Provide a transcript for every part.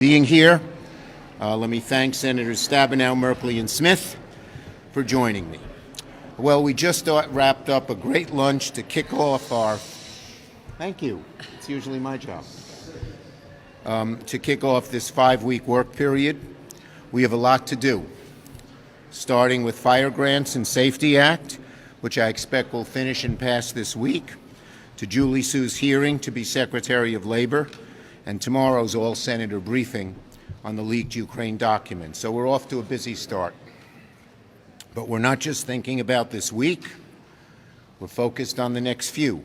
Being here. Let me thank Senators Stabenow, Merkley, and Smith for joining me. Well, we just wrapped up a great lunch to kick off our, thank you, it's usually my job, to kick off this 5-week work period. We have a lot to do, starting with Fire Grants and Safety Act, which I expect will finish and pass this week, to Julie Su's hearing to be Secretary of Labor, and tomorrow's all-senator briefing on the leaked Ukraine documents. So we're off to a busy start. But we're not just thinking about this week, we're focused on the next few.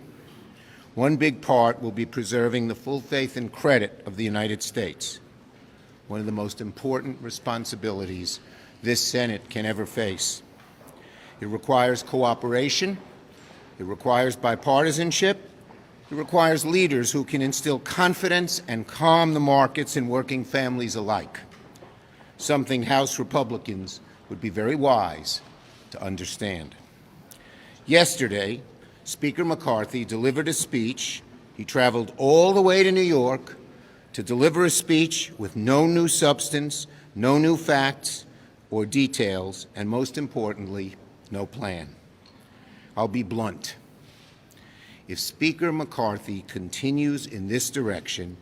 One big part will be preserving the full faith and credit of the United States, one of the most important responsibilities this Senate can ever face. It requires cooperation, it requires bipartisanship, it requires leaders who can instill confidence and calm the markets and working families alike, something House Republicans would be very wise to understand. Yesterday, Speaker McCarthy delivered a speech. He traveled all the way to New York to deliver a speech with no new substance, no new facts or details, and most importantly, no plan. I'll be blunt. If Speaker McCarthy continues in this direction,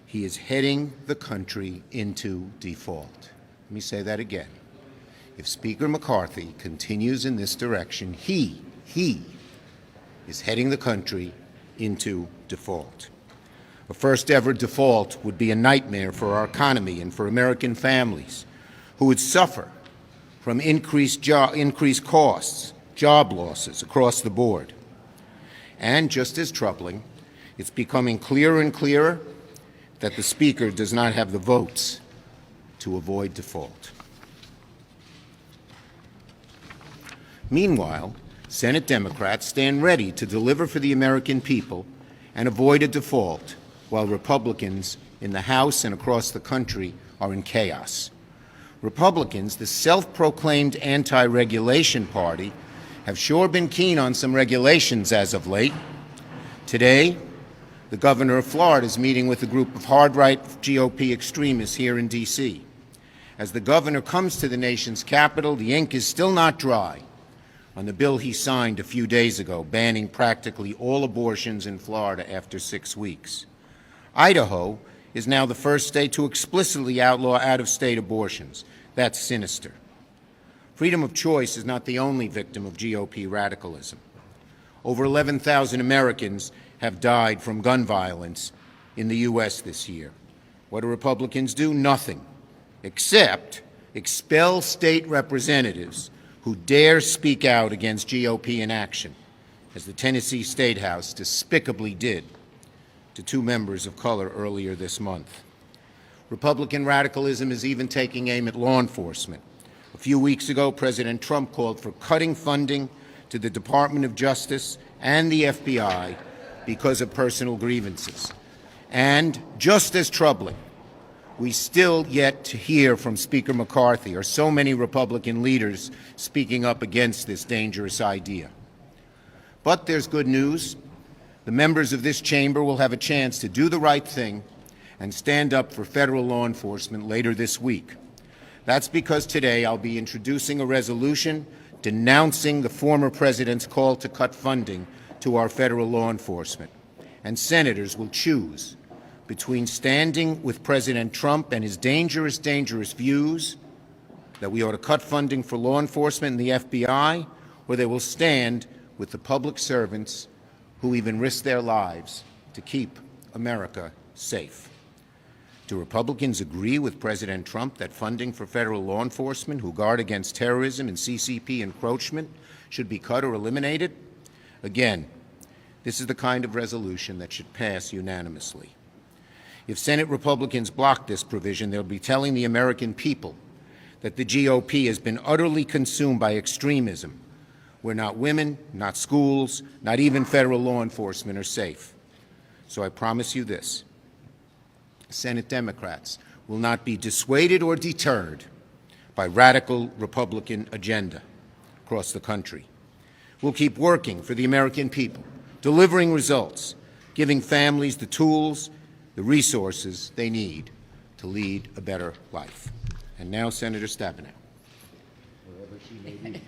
he is heading the country into default. Let me say that again. If Speaker McCarthy continues in this direction, he is heading the country into default. A first-ever default would be a nightmare for our economy and for American families who would suffer from increased costs, job losses across the board. And just as troubling, it's becoming clearer and clearer that the Speaker does not have the votes to avoid default. Meanwhile, Senate Democrats stand ready to deliver for the American people and avoid a default, while Republicans in the House and across the country are in chaos. Republicans, the self-proclaimed anti-regulation party, have sure been keen on some regulations as of late. Today, the governor of Florida is meeting with a group of hard-right GOP extremists here in D.C. As the governor comes to the nation's capital, the ink is still not dry on the bill he signed a few days ago, banning practically all abortions in Florida after 6 weeks. Idaho is now the first state to explicitly outlaw out-of-state abortions. That's sinister. Freedom of choice is not the only victim of GOP radicalism. Over 11,000 Americans have died from gun violence in the U.S. this year. What do Republicans do? Nothing, except expel state representatives who dare speak out against GOP inaction, as the Tennessee State House despicably did to 2 members of color earlier this month. Republican radicalism is even taking aim at law enforcement. A few weeks ago, President Trump called for cutting funding to the Department of Justice and the FBI because of personal grievances. And just as troubling, we still yet to hear from Speaker McCarthy or so many Republican leaders speaking up against this dangerous idea. But there's good news. The members of this chamber will have a chance to do the right thing and stand up for federal law enforcement later this week. That's because today I'll be introducing a resolution denouncing the former president's call to cut funding to our federal law enforcement. And senators will choose between standing with President Trump and his dangerous views that we ought to cut funding for law enforcement and the FBI, or they will stand with the public servants who even risk their lives to keep America safe. Do Republicans agree with President Trump that funding for federal law enforcement who guard against terrorism and CCP encroachment should be cut or eliminated? Again, this is the kind of resolution that should pass unanimously. If Senate Republicans block this provision, they'll be telling the American people that the GOP has been utterly consumed by extremism, where not women, not schools, not even federal law enforcement are safe. So I promise you this. Senate Democrats will not be dissuaded or deterred by radical Republican agenda across the country. We'll keep working for the American people, delivering results, giving families the tools, the resources they need to lead a better life. And now, Senator Stabenow. Wherever she may be.